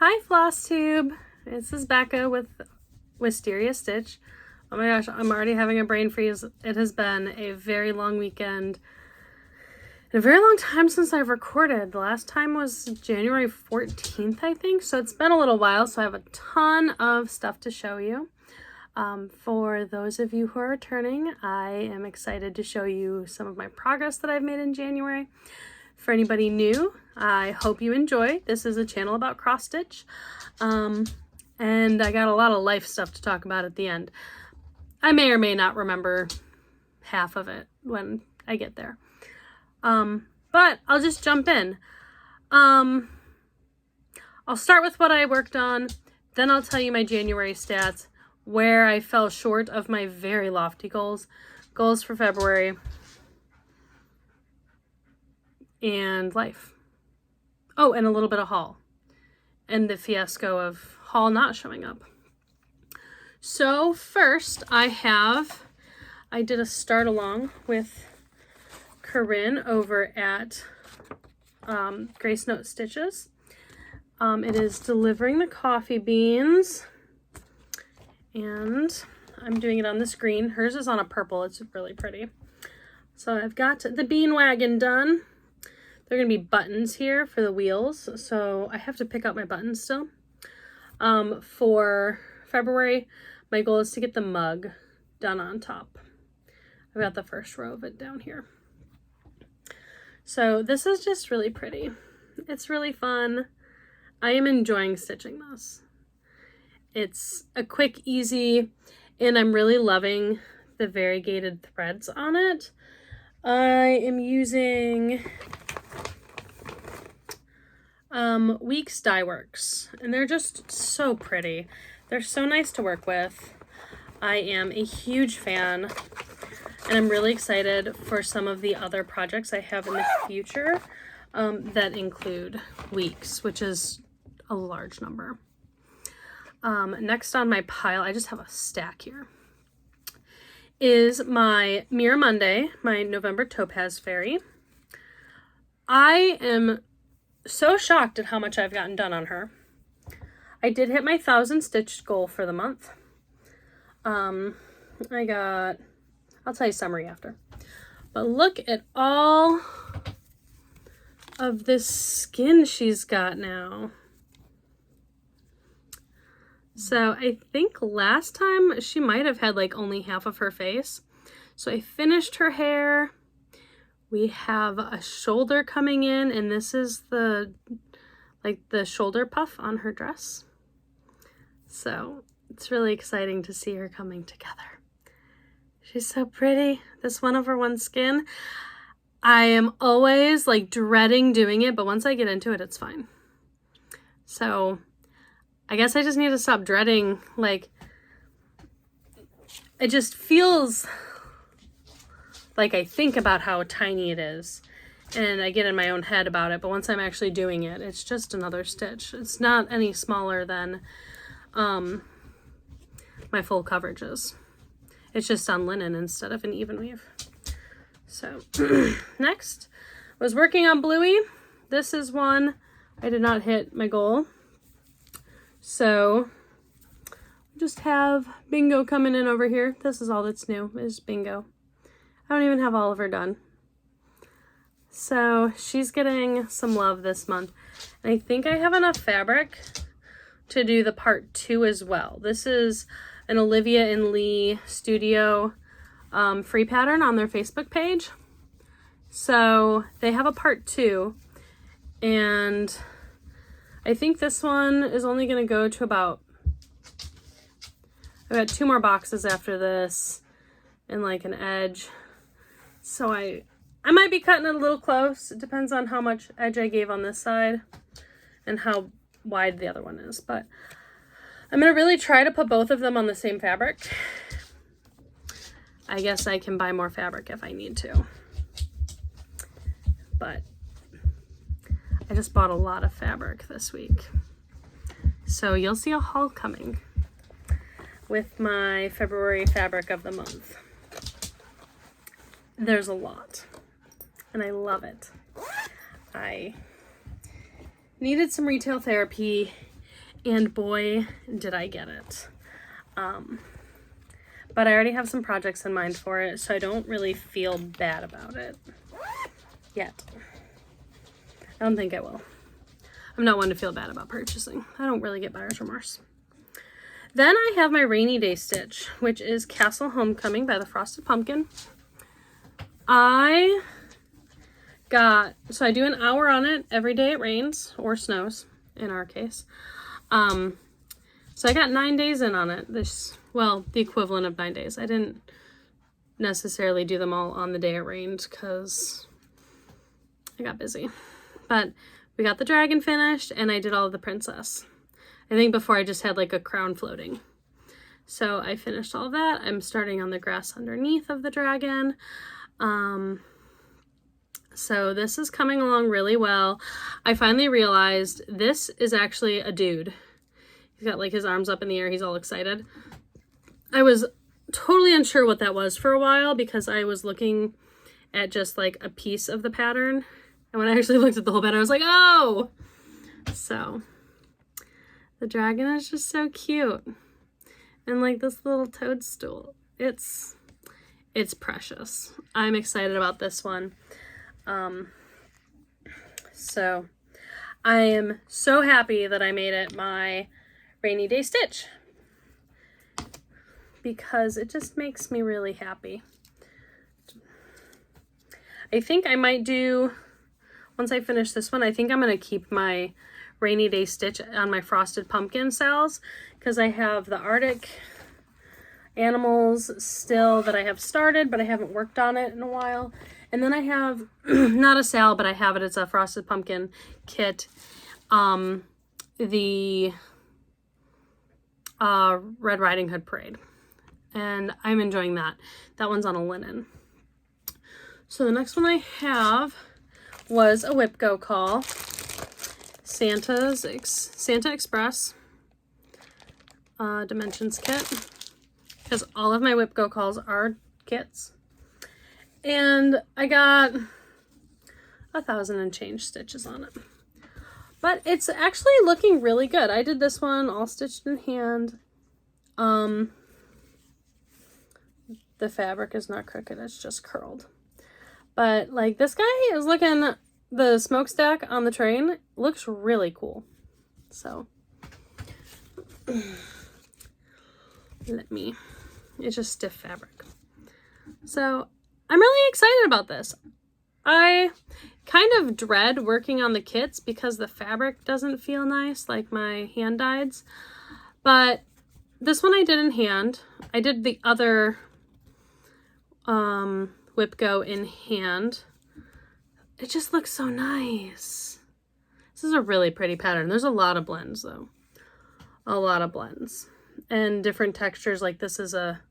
Hi Flosstube! This is Becca with Wisteria Stitch. Oh my gosh, I'm already having a brain freeze. It has been a very long weekend. And a very long time since I've recorded. The last time was January 14th, I think. So it's been a little while, so I have a ton of stuff to show you. For those of you who are returning, I am excited to show you some of my progress that I've made in January. For anybody new, I hope you enjoy. This is a channel about cross stitch, and I got a lot of life stuff to talk about at the end. I may or may not remember half of it when I get there, but I'll just jump in. I'll start with what I worked on, then I'll tell you my January stats, where I fell short of my very lofty goals for February, and life. Oh, and a little bit of haul and the fiasco of haul not showing up. So first I did a start along with Corinne over at Grace Note Stitches. It is delivering the coffee beans, and I'm doing it on this green. Hers is on a purple. It's really pretty. So I've got the bean wagon done. There are going to be buttons here for the wheels, so I have to pick out my buttons still. For February, my goal is to get the mug done on top. I've got the first row of it down here. So this is just really pretty. It's really fun. I am enjoying stitching this. It's a quick, easy, and I'm really loving the variegated threads on it. I am using Weeks Dye Works, and they're just so pretty. They're so nice to work with. I am a huge fan, and I'm really excited for some of the other projects I have in the future that include Weeks, which is a large number. Next on my pile, I just have a stack here, is my Mirror Monday, my November Topaz Fairy. I am so shocked at how much I've gotten done on her. I did hit my 1,000 stitch goal for the month. I'll tell you summary after. But look at all of this skin she's got now. So I think last time she might have had like only half of her face. So I finished her hair. We have a shoulder coming in, and this is the shoulder puff on her dress. So it's really exciting to see her coming together. She's so pretty. This 1/1 skin. I am always like dreading doing it, but once I get into it, it's fine. So I guess I just need to stop dreading. Like, it just feels like I think about how tiny it is, and I get in my own head about it, but once I'm actually doing it, it's just another stitch. It's not any smaller than my full coverages. It's just on linen instead of an even weave. So next, I was working on Bluey. This is one I did not hit my goal. So just have Bingo coming in over here. This is all that's new, is Bingo. I don't even have all of her done. So she's getting some love this month. And I think I have enough fabric to do the part 2 as well. This is an Olivia Lee Studios free pattern on their Facebook page. So they have a part 2, and I think this one is only going to go to about, I've got 2 more boxes after this and like an edge. So I might be cutting it a little close. It depends on how much edge I gave on this side and how wide the other one is. But I'm going to really try to put both of them on the same fabric. I guess I can buy more fabric if I need to. But I just bought a lot of fabric this week. So you'll see a haul coming with my February fabric of the month. There's a lot, and I love it. I needed some retail therapy, and boy, did I get it. But I already have some projects in mind for it, so I don't really feel bad about it yet. I don't think I will. I'm not one to feel bad about purchasing. I don't really get buyer's remorse. Then I have my rainy day stitch, which is Castle Homecoming by the Frosted Pumpkin. So I do an hour on it every day it rains or snows in our case. So I got 9 days in on it. Well, the equivalent of 9 days. I didn't necessarily do them all on the day it rained because I got busy. But we got the dragon finished and I did all of the princess. I think before I just had like a crown floating. So I finished all that. I'm starting on the grass underneath of the dragon. So this is coming along really well. I finally realized this is actually a dude. He's got like his arms up in the air. He's all excited. I was totally unsure what that was for a while because I was looking at just like a piece of the pattern. And when I actually looked at the whole pattern, I was like, oh! So the dragon is just so cute. And like this little toadstool. It's precious. I'm excited about this one. So I am so happy that I made it my rainy day stitch because it just makes me really happy. I think I might do, once I finish this one, I think I'm going to keep my rainy day stitch on my Frosted Pumpkin SALs because I have the Arctic animals still that I have started, but I haven't worked on it in a while. And then I have, not a SAL, but I have it. It's a Frosted Pumpkin kit. The Red Riding Hood Parade. And I'm enjoying that. That one's on a linen. So the next one I have was a Whip Go Call. Santa Express Dimensions kit. Because all of my Whip Go Calls are kits. And I got 1,000 and change stitches on it. But it's actually looking really good. I did this one all stitched in hand. The fabric is not crooked, it's just curled. But like this guy is looking, the smokestack on the train looks really cool. So it's just stiff fabric. So I'm really excited about this. I kind of dread working on the kits because the fabric doesn't feel nice, like my hand dyeds. But this one I did in hand. I did the other Whip Go in hand. It just looks so nice. This is a really pretty pattern. There's a lot of blends though. A lot of blends. And different textures, like this is a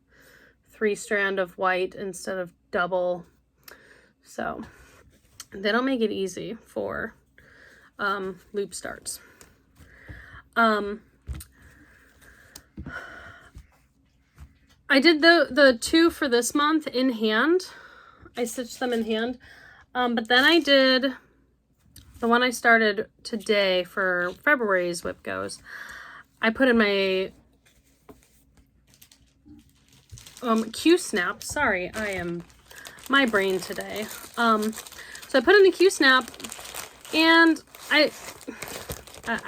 3-strand of white instead of double. So they don't make it easy for loop starts. I did the two for this month in hand. I stitched them in hand. But then I did the one I started today for February's Whip Goes. I put in my Q-snap. Sorry, I am my brain today. So I put in a Q-snap and I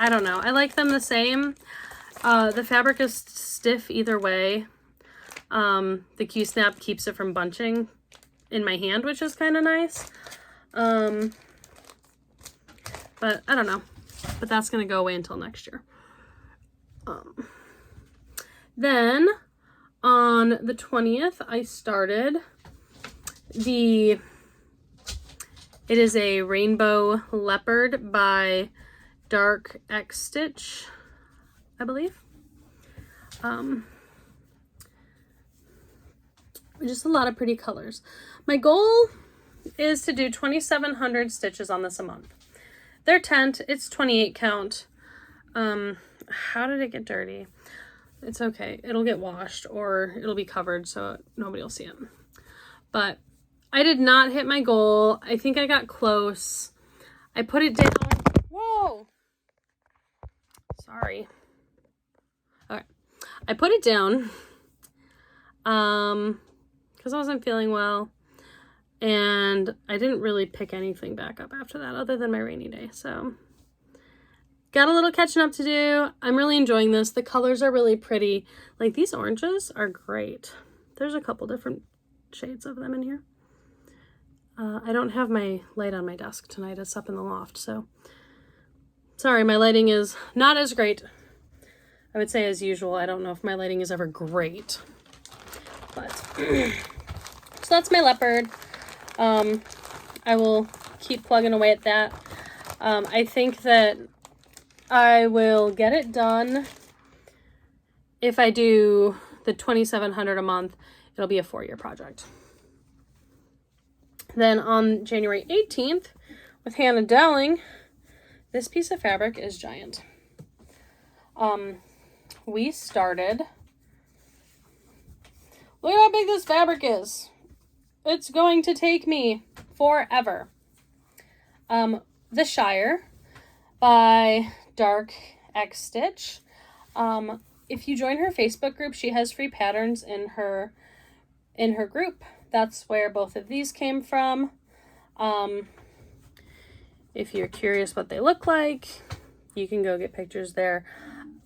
don't know. I like them the same. The fabric is stiff either way. The Q-snap keeps it from bunching in my hand, which is kind of nice. But I don't know. But that's going to go away until next year. Then on the 20th, I started it is a Rainbow Leopard by Dark X Stitch, I believe. Just a lot of pretty colors. My goal is to do 2,700 stitches on this a month. They're tent, it's 28 count. How did it get dirty? It's okay. It'll get washed or it'll be covered so nobody will see it. But I did not hit my goal. I think I got close. I put it down. Whoa! Sorry. I put it down because I wasn't feeling well, and I didn't really pick anything back up after that other than my rainy day. So got a little catching up to do. I'm really enjoying this. The colors are really pretty. Like, these oranges are great. There's a couple different shades of them in here. I don't have my light on my desk tonight. It's up in the loft, so sorry, my lighting is not as great. I would say as usual. I don't know if my lighting is ever great, but so that's my leopard. I will keep plugging away at that. I think that I will get it done. If I do the $2,700 a month, it'll be a 4-year project. Then on January 18th, with Hannah Dowling, this piece of fabric is giant. We started, look how big this fabric is. It's going to take me forever. The Shire by Dark X Stitch. If you join her Facebook group, she has free patterns in her group. That's where both of these came from. If you're curious what they look like, you can go get pictures there.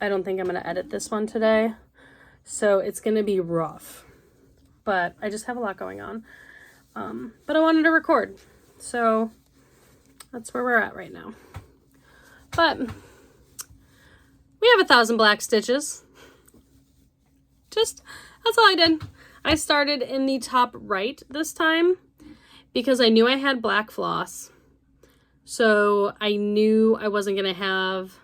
I don't think I'm going to edit this one today, so it's going to be rough. But I just have a lot going on. But I wanted to record, so that's where we're at right now. But we have 1,000 black stitches. That's all I did. I started in the top right this time because I knew I had black floss. So I knew I wasn't going to have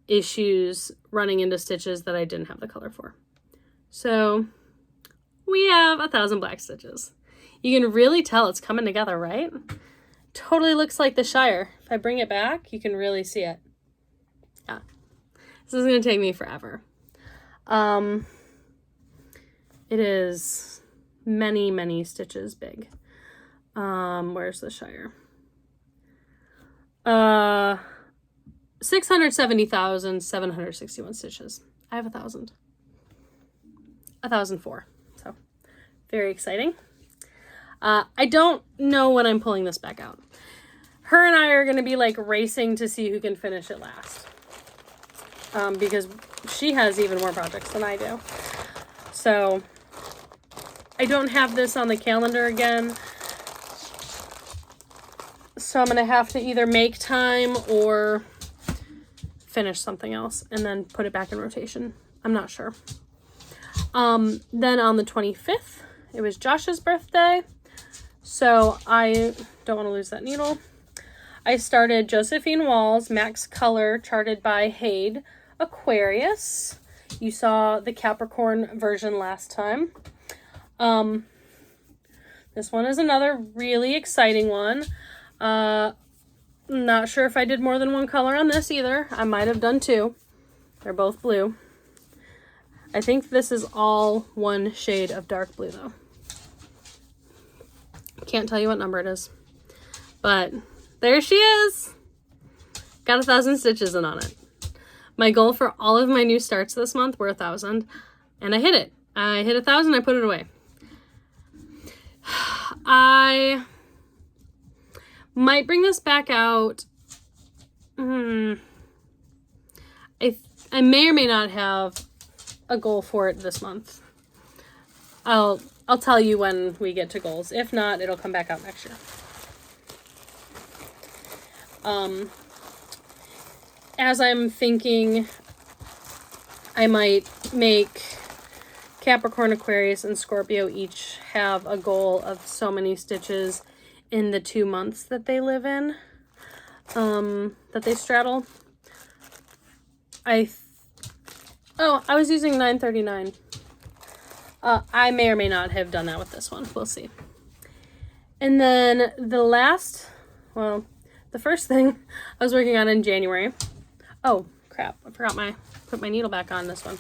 issues running into stitches that I didn't have the color for. So we have 1,000 black stitches. You can really tell it's coming together, right? Totally looks like the Shire. If I bring it back, you can really see it. Yeah. This is going to take me forever. It is many, many stitches big. Where's the Shire? 670,761 stitches. I have 1,000. 1,004. So very exciting. I don't know when I'm pulling this back out. Her and I are going to be like racing to see who can finish it last. Because she has even more projects than I do. So I don't have this on the calendar again. So I'm going to have to either make time or finish something else and then put it back in rotation. I'm not sure. Then on the 25th, it was Josh's birthday. So I don't want to lose that needle. I started Josephine Wall's Max Color charted by HAED Aquarius. You saw the Capricorn version last time. This one is another really exciting one. Not sure if I did more than one color on this either. I might have done 2. They're both blue. I think this is all one shade of dark blue though. Can't tell you what number it is, but there she is. Got 1,000 stitches in on it. My goal for all of my new starts this month were 1,000, and I hit it. I hit 1,000, I put it away. I might bring this back out. I may or may not have a goal for it this month. I'll tell you when we get to goals. If not, it'll come back out next year. As I'm thinking, I might make Capricorn, Aquarius, and Scorpio each have a goal of so many stitches in the 2 months that they live in, that they straddle. I was using 939. I may or may not have done that with this one. We'll see. And then the first thing I was working on in January. Oh, crap. I forgot put my needle back on this one.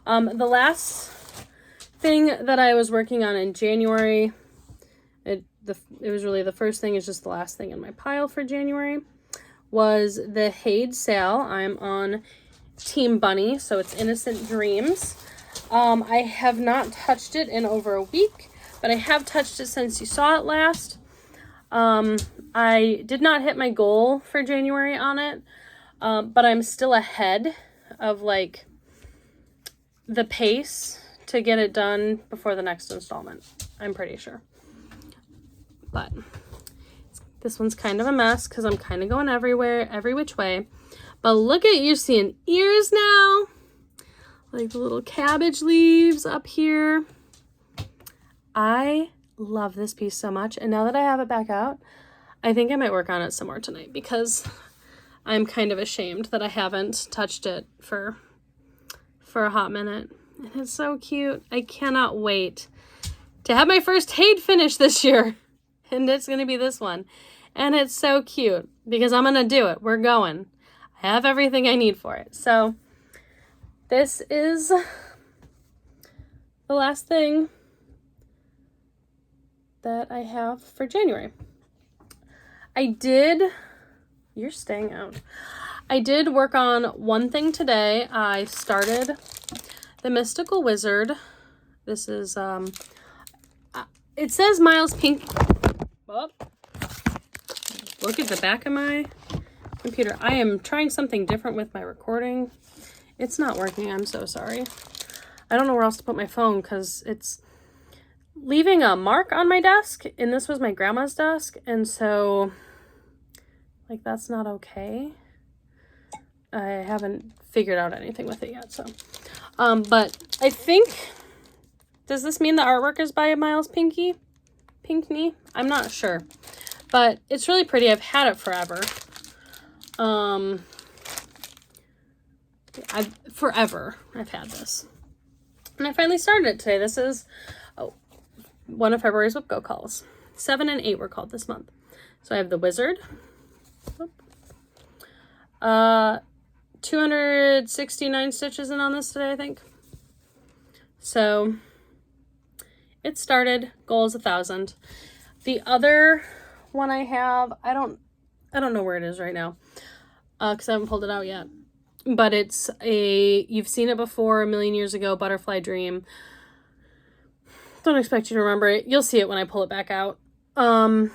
The last thing that I was working on in January, it was really the first thing, it's just the last thing in my pile for January, was the HAED SAL. I'm on Team Bunny, so it's Innocent Dreams. I have not touched it in over a week, but I have touched it since you saw it last. I did not hit my goal for January on it, but I'm still ahead of like the pace to get it done before the next installment. I'm pretty sure. But this one's kind of a mess because I'm kind of going everywhere, every which way. But look at, you're seeing ears now. Like the little cabbage leaves up here. I love this piece so much. And now that I have it back out, I think I might work on it some more tonight because I'm kind of ashamed that I haven't touched it for a hot minute. And it's so cute. I cannot wait to have my first HAED finish this year. And it's going to be this one. And it's so cute because I'm going to do it. We're going. I have everything I need for it. So this is the last thing that I have for January. You're staying out. I did work on one thing today. I started the Mystical Wizard. This is, it says Miles Pink. Oh, look at the back of my computer. I am trying something different with my recording. It's not working. I'm so sorry. I don't know where else to put my phone because it's leaving a mark on my desk, and this was my grandma's desk, and so like that's not okay. I haven't figured out anything with it yet, so but I think, does this mean the artwork is by Miles Pinkney? I'm not sure, but it's really pretty. I've had it forever. I've had this, and I finally started it today. This is one of February's Whip Go calls. 7 and 8 were called this month. So I have the Wizard. 269 stitches in on this today, I think. So it started. Goal is 1,000. The other one I have, I don't know where it is right now, because I haven't pulled it out yet. But it's you've seen it before, a million years ago, Butterfly Dream. Don't expect you to remember it. You'll see it when I pull it back out. So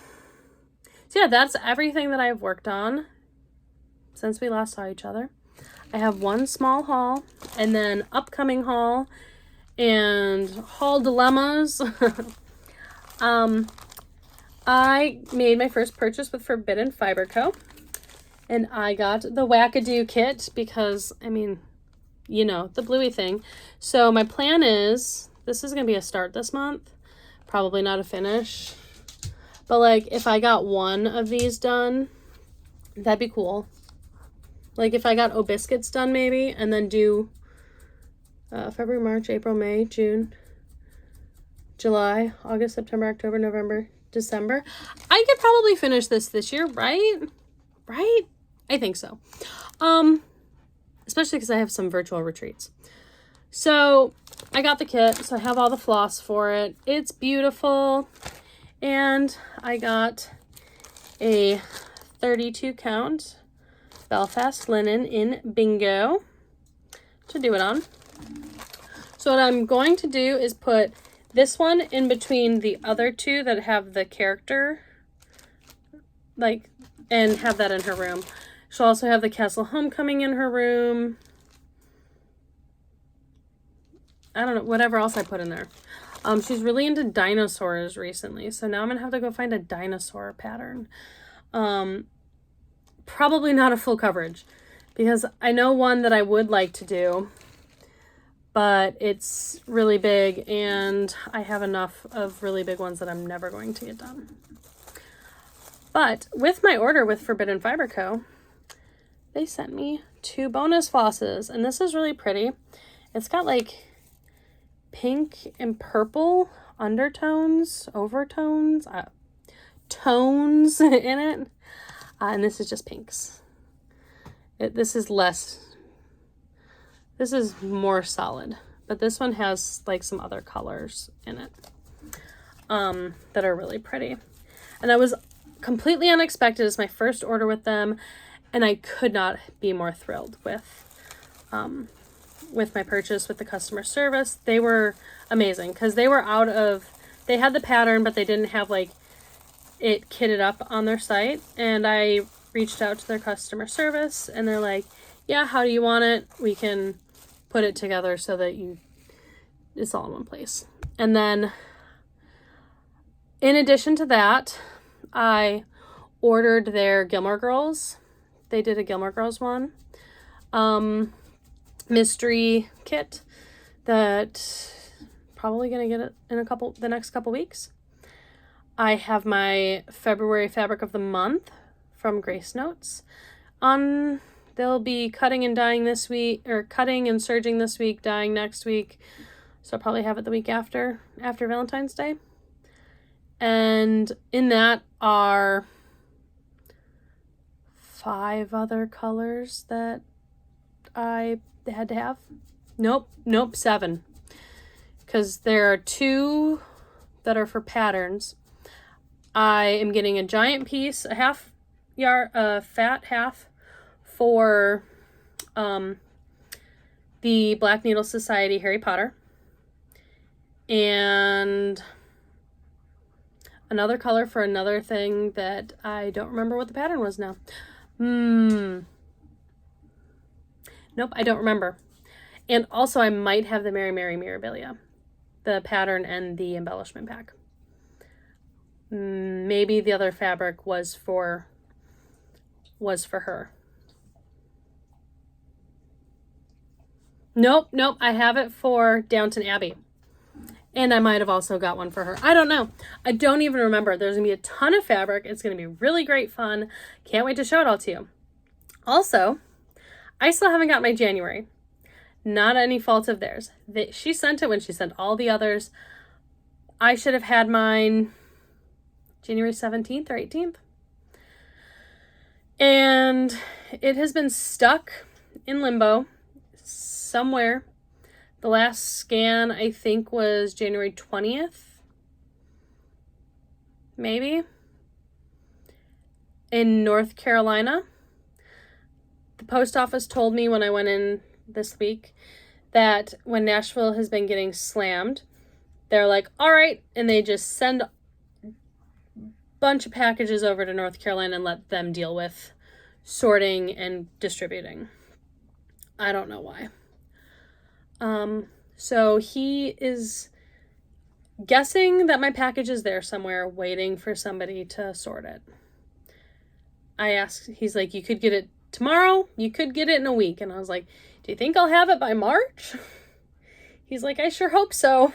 yeah, that's everything that I've worked on since we last saw each other. I have one small haul, and then upcoming haul, and haul dilemmas. I made my first purchase with Forbidden Fiber Co. And I got the Wackadoo kit because, I mean, you know, the Bluey thing. So my plan is, this is going to be a start this month. Probably not a finish. But, like, if I got one of these done, that'd be cool. Like, if I got O-Biscuits done, maybe, and then do February, March, April, May, June, July, August, September, October, November, December. I could probably finish this year, right? Right? I think so. Especially because I have some virtual retreats. So I got the kit, so I have all the floss for it. It's beautiful. And I got a 32 count Belfast linen in Bingo to do it on. So what I'm going to do is put this one in between the other two that have the character, like, and have that in her room. She'll also have the Castle Homecoming in her room. I don't know, whatever else I put in there. She's really into dinosaurs recently, so now I'm going to have to go find a dinosaur pattern. Probably not a full coverage, because I know one that I would like to do, but it's really big, and I have enough of really big ones that I'm never going to get done. But with my order with Forbidden Fiber Co., they sent me 2 bonus flosses, and this is really pretty. It's got like pink and purple undertones, overtones, tones in it. And this is just pinks. This is more solid, but this one has like some other colors in it that are really pretty. And I was completely unexpected. It's my first order with them, and I could not be more thrilled with with my purchase with the customer service. They were amazing because they had the pattern, but they didn't have like it kitted up on their site. And I reached out to their customer service and they're like, yeah, how do you want it? We can put it together so that it's all in one place. And then in addition to that, I ordered their Gilmore Girls. They did a Gilmore Girls one. Mystery kit that probably gonna get it in the next couple weeks. I have my February fabric of the month from Grace Notes. They'll be cutting and dyeing this week, or cutting and serging this week, dyeing next week. So I'll probably have it the week after Valentine's Day. And in that are 5 other colors that I had to have. Nope, 7. Because there are 2 that are for patterns. I am getting a giant piece, a fat half for the Black Needle Society Harry Potter. And another color for another thing that I don't remember what the pattern was now. Nope, I don't remember. And also I might have the Mary Mary Mirabilia, the pattern and the embellishment pack. Maybe the other fabric was for her. Nope, I have it for Downton Abbey. And I might have also got one for her. I don't know. I don't even remember. There's going to be a ton of fabric. It's going to be really great fun. Can't wait to show it all to you. Also, I still haven't got my January. Not any fault of theirs. She sent it when she sent all the others. I should have had mine January 17th or 18th. And it has been stuck in limbo somewhere. The last scan, I think, was January 20th. Maybe. In North Carolina. The post office told me when I went in this week that when Nashville has been getting slammed, they're like, all right, and they just send a bunch of packages over to North Carolina and let them deal with sorting and distributing. I don't know why. So he is guessing that my package is there somewhere waiting for somebody to sort it. I asked, he's like, you could get it tomorrow, you could get it in a week. And I was like, do you think I'll have it by March? He's like, I sure hope so.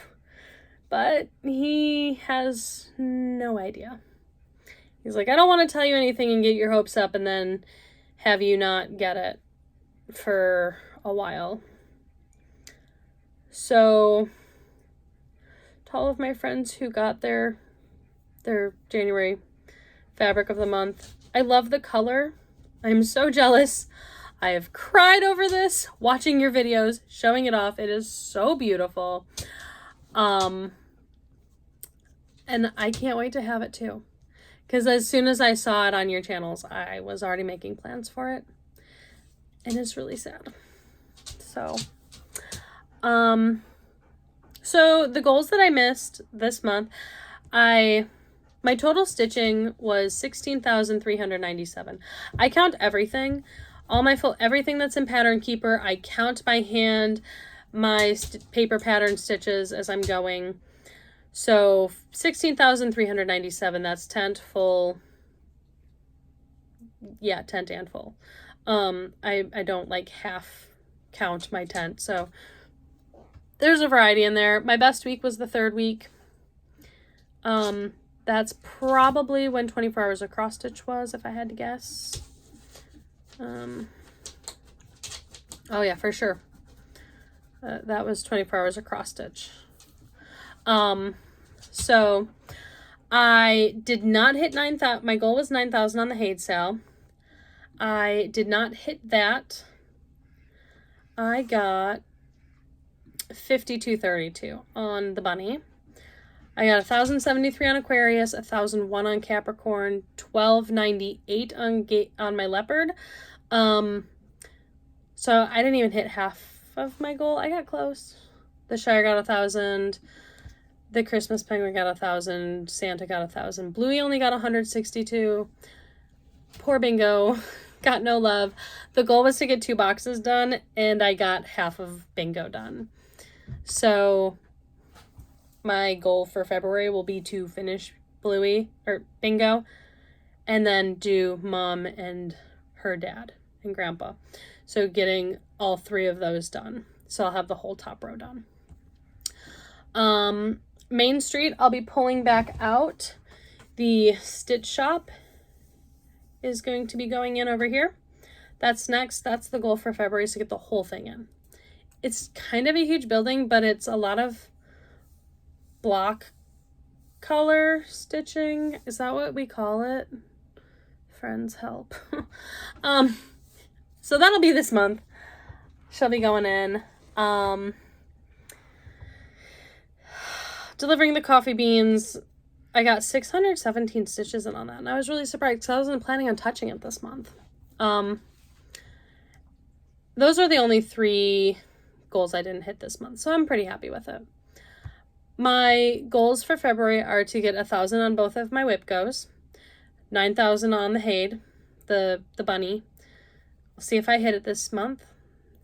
But he has no idea. He's like, I don't want to tell you anything and get your hopes up and then have you not get it for a while. So, to all of my friends who got their January fabric of the month, I love the color. I'm so jealous. I have cried over this, watching your videos, showing it off. It is so beautiful. And I can't wait to have it too. Because as soon as I saw it on your channels, I was already making plans for it. And it's really sad. So the goals that I missed this month, my total stitching was 16,397. I count everything, everything that's in Pattern Keeper. I count by hand my paper pattern stitches as I'm going. So 16,397, that's tent, full. Yeah, tent and full. I don't like half count my tent, so there's a variety in there. My best week was the 3rd week. That's probably when 24 hours of cross stitch was, if I had to guess. Oh yeah, for sure. That was 24 hours of cross stitch. So I did not hit 9,000. My goal was 9,000 on the HAED sale. I did not hit that. I got 5232 on the bunny. I got 1,073 on Aquarius, 1,001 on Capricorn, 1,298 on my leopard. So So I didn't even hit half of my goal. I got close. The Shire got 1,000. The Christmas Penguin got 1,000. Santa got 1,000. Bluey only got 162. Poor Bingo. Got no love. The goal was to get 2 boxes done, and I got half of Bingo done. So my goal for February will be to finish Bluey or Bingo and then do Mom and her dad and Grandpa. So getting all 3 of those done. So I'll have the whole top row done. Main Street, I'll be pulling back out. The Stitch Shop is going to be going in over here. That's next. That's the goal for February, is to get the whole thing in. It's kind of a huge building, but it's a lot of block color stitching. Is that what we call it? Friends, help. So that'll be this month. She'll be going in. Delivering the coffee beans. I got 617 stitches in on that, and I was really surprised because I wasn't planning on touching it this month. Those are the only 3 goals I didn't hit this month, so I'm pretty happy with it. My goals for February are to get 1,000 on both of my whip goes, 9,000 on the HAED, the bunny. I'll see if I hit it this month.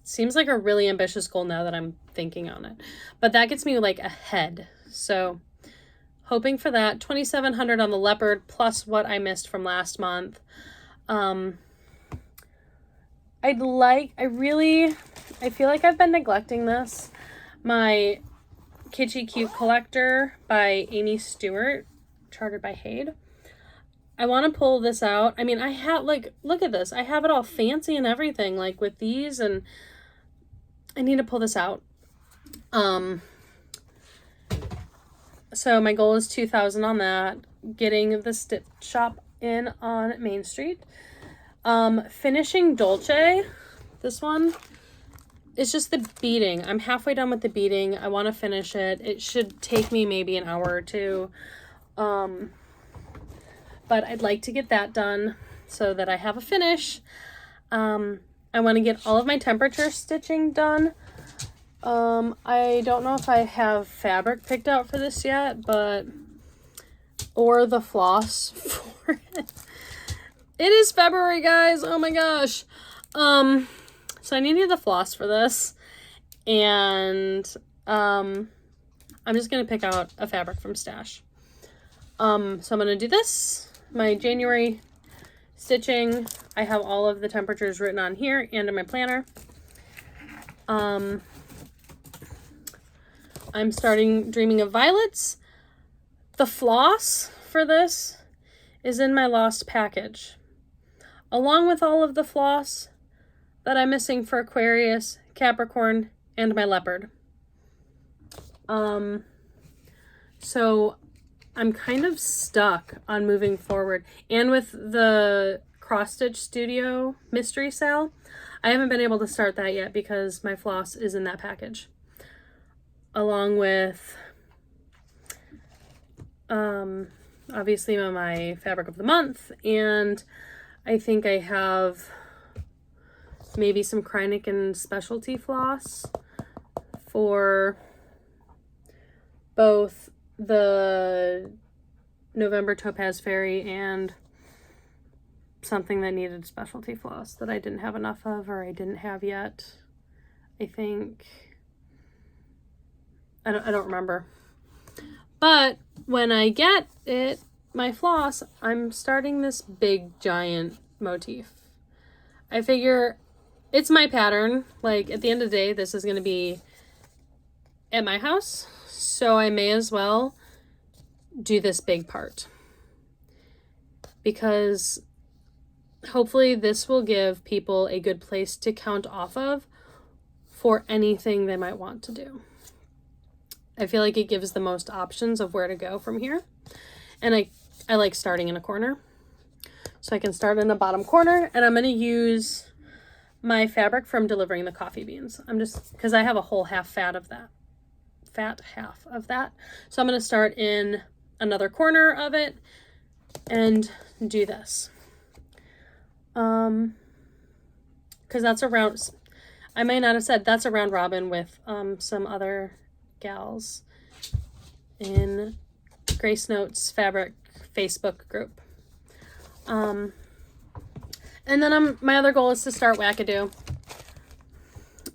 Seems like a really ambitious goal now that I'm thinking on it, but that gets me like ahead. So hoping for that. 2,700 on the leopard plus what I missed from last month. I feel like I've been neglecting this. My Kitschy Cute Collector by Amy Stewart, chartered by HAED. I want to pull this out. I mean, I have, like, look at this. I have it all fancy and everything, like with these, and I need to pull this out. So my goal is 2,000 on that. Getting the Stitch Shop in on Main Street. Finishing Dolce. This one is just the beading. I'm halfway done with the beading. I want to finish it. It should take me maybe an hour or 2. But I'd like to get that done so that I have a finish. I want to get all of my temperature stitching done. I don't know if I have fabric picked out for this yet, or the floss for it. It is February, guys. Oh my gosh. So I needed the floss for this, and I'm just going to pick out a fabric from Stash. So I'm going to do this, my January stitching. I have all of the temperatures written on here and in my planner. I'm starting Dreaming of Violets. The floss for this is in my lost package, along with all of the floss that I'm missing for Aquarius, Capricorn, and my leopard. So I'm kind of stuck on moving forward. And with the Cross Stitch Studio Mystery SAL, I haven't been able to start that yet because my floss is in that package. Along with, obviously my fabric of the month, and I think I have maybe some Kreiniken specialty floss for both the November Topaz Fairy and something that needed specialty floss that I didn't have enough of, or I didn't have yet. I think, I don't remember. But when I get it, my floss, I'm starting this big giant motif. I figure it's my pattern. Like, at the end of the day, this is going to be at my house, so I may as well do this big part, because hopefully this will give people a good place to count off of for anything they might want to do. I feel like it gives the most options of where to go from here, and I like starting in a corner. So I can start in the bottom corner, and I'm going to use my fabric from Delivering the Coffee Beans. I'm just, because I have a whole half half of that. So I'm going to start in another corner of it and do this. Because that's around, I may not have said, that's a round robin with some other gals in Grace Notes Fabric Facebook group. And then my other goal is to start Wackadoo.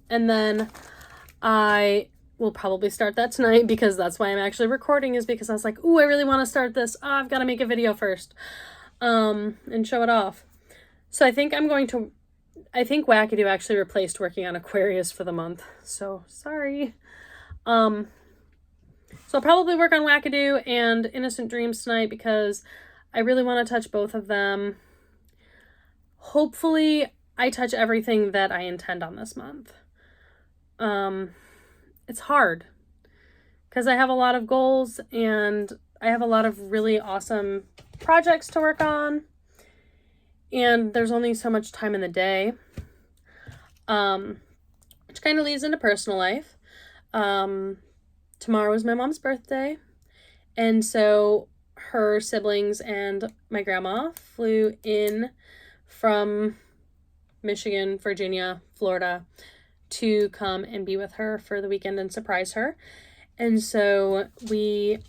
And then I will probably start that tonight, because that's why I'm actually recording, is because I was like, ooh, I really want to start this. Oh, I've got to make a video first and show it off. So I think Wackadoo actually replaced working on Aquarius for the month. So sorry. So I'll probably work on Wackadoo and Innocent Dreams tonight, because I really want to touch both of them. Hopefully I touch everything that I intend on this month. It's hard because I have a lot of goals and I have a lot of really awesome projects to work on, and there's only so much time in the day, which kind of leads into personal life. Tomorrow is my mom's birthday, and so her siblings and my grandma flew in from Michigan, Virginia, Florida to come and be with her for the weekend and surprise her. And so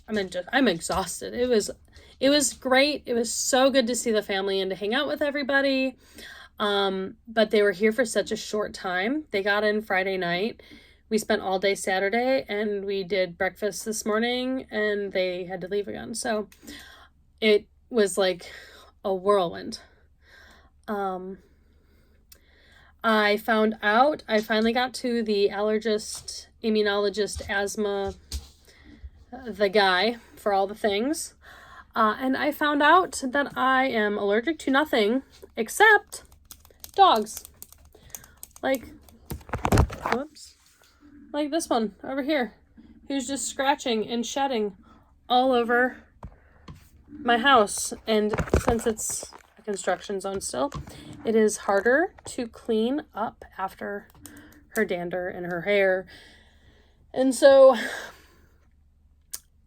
I'm exhausted. It was great. It was so good to see the family and to hang out with everybody. But they were here for such a short time. They got in Friday night. We spent all day Saturday, and we did breakfast this morning, and they had to leave again. So it was like a whirlwind. I found out, I finally got to the allergist, immunologist, asthma, the guy for all the things. And I found out that I am allergic to nothing except dogs. Like this one over here, who's just scratching and shedding all over my house. And since it's a construction zone still, it is harder to clean up after her dander and her hair. And so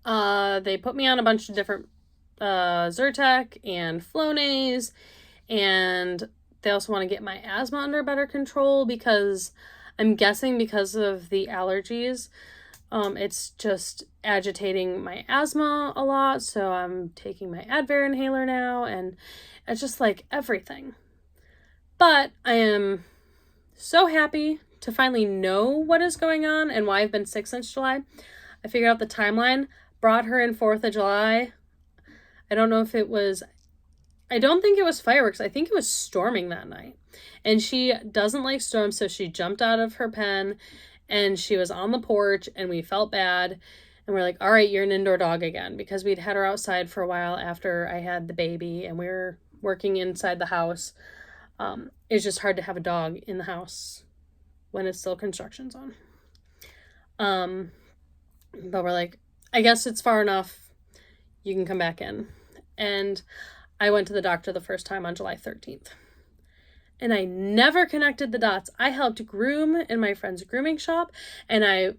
they put me on a bunch of different Zyrtec and Flonase, and they also want to get my asthma under better control, because I'm guessing because of the allergies, it's just agitating my asthma a lot. So I'm taking my Advair inhaler now, and it's just like everything. But I am so happy to finally know what is going on and why I've been sick since July. I figured out the timeline, brought her in 4th of July. I don't think it was fireworks. I think it was storming that night. And she doesn't like storms, so she jumped out of her pen and she was on the porch, and we felt bad. And we're like, all right, you're an indoor dog again, because we'd had her outside for a while after I had the baby and we were working inside the house. It's just hard to have a dog in the house when it's still construction zone. But we're like, I guess it's far enough. You can come back in. And I went to the doctor the first time on July 13th. And I never connected the dots. I helped groom in my friend's grooming shop, and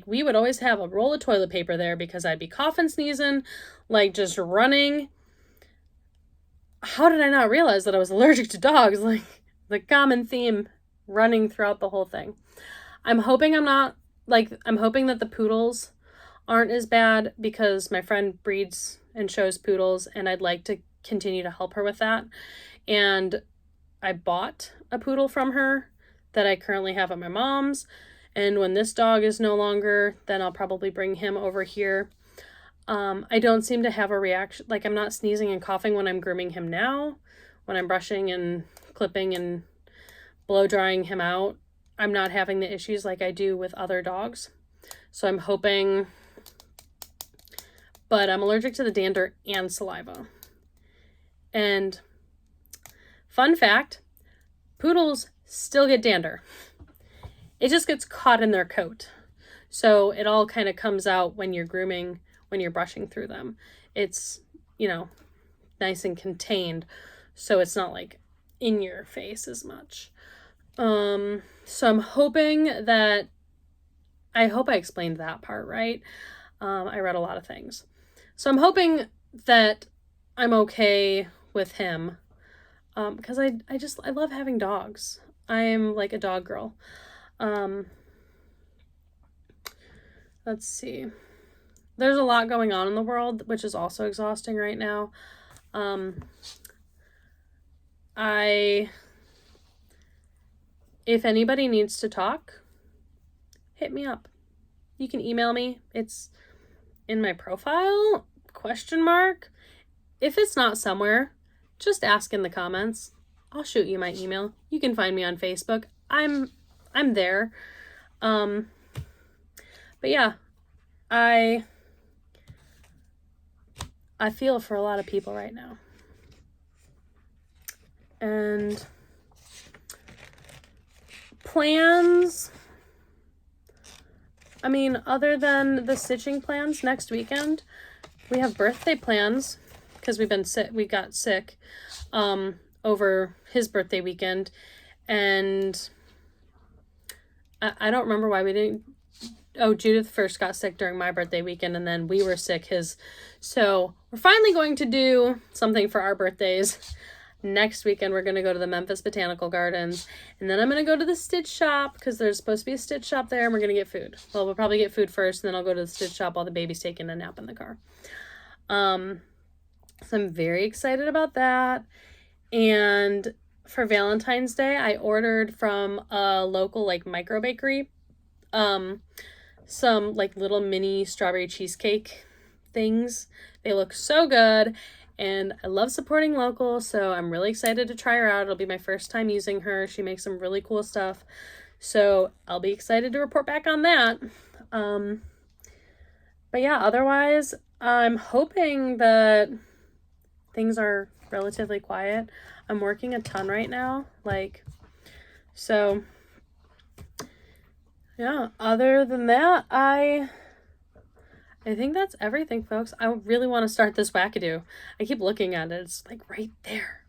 we would always have a roll of toilet paper there because I'd be coughing, sneezing, like just running. How did I not realize that I was allergic to dogs? Like the common theme running throughout the whole thing. I'm hoping that the poodles aren't as bad, because my friend breeds and shows poodles, and I'd like to continue to help her with that. And I bought a poodle from her that I currently have at my mom's. And when this dog is no longer, then I'll probably bring him over here. I don't seem to have a reaction. Like, I'm not sneezing and coughing when I'm grooming him now. When I'm brushing and clipping and blow drying him out, I'm not having the issues like I do with other dogs. So I'm hoping, but I'm allergic to the dander and saliva. And fun fact, poodles still get dander. It just gets caught in their coat. So it all kind of comes out when you're grooming, when you're brushing through them. It's, nice and contained, so it's not like in your face as much. So I'm hoping that, I hope I explained that part right. I read a lot of things. So I'm hoping that I'm okay with him, because I love having dogs. I am like a dog girl. Let's see. There's a lot going on in the world, which is also exhausting right now. If anybody needs to talk, hit me up. You can email me. It's in my profile, ? If it's not somewhere, just ask in the comments. I'll shoot you my email. You can find me on Facebook. I'm there. But yeah, I feel for a lot of people right now. And plans, I mean, other than the stitching plans next weekend, we have birthday plans because we got sick over his birthday weekend, and I don't remember why we didn't. Oh, Judith first got sick during my birthday weekend, and then we were sick so we're finally going to do something for our birthdays. Next weekend, we're going to go to the Memphis Botanical Gardens, and then I'm going to go to the Stitch Shop because there's supposed to be a Stitch Shop there, and we're going to get food. Well, we'll probably get food first, and then I'll go to the Stitch Shop while the baby's taking a nap in the car. So I'm very excited about that. And for Valentine's Day, I ordered from a local micro bakery some little mini strawberry cheesecake things. They look so good. And I love supporting local, so I'm really excited to try her out. It'll be my first time using her. She makes some really cool stuff. So I'll be excited to report back on that. But yeah, otherwise, I'm hoping that things are relatively quiet. I'm working a ton right now. So yeah, other than that, I think that's everything, folks. I really want to start this wackadoo. I keep looking at it. It's right there.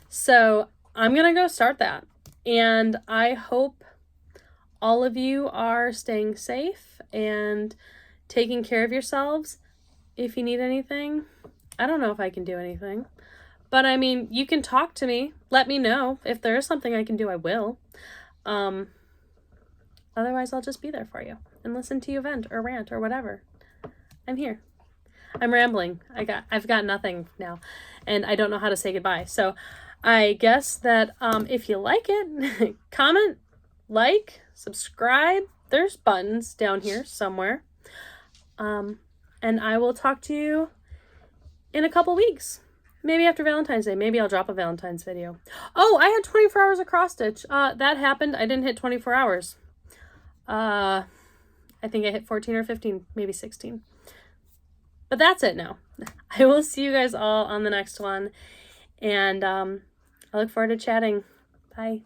So I'm going to go start that. And I hope all of you are staying safe and taking care of yourselves. If you need anything, I don't know if I can do anything. But I mean, you can talk to me. Let me know. If there is something I can do, I will. Otherwise, I'll just be there for you and listen to you vent or rant or whatever. I'm here. I'm rambling. I've got nothing now, and I don't know how to say goodbye. So I guess that if you like it, comment, subscribe. There's buttons down here somewhere. And I will talk to you in a couple weeks. Maybe after Valentine's Day. Maybe I'll drop a Valentine's video. Oh, I had 24 hours of cross stitch. That happened. I didn't hit 24 hours. I think I hit 14 or 15, maybe 16. But that's it now. I will see you guys all on the next one. And I look forward to chatting. Bye.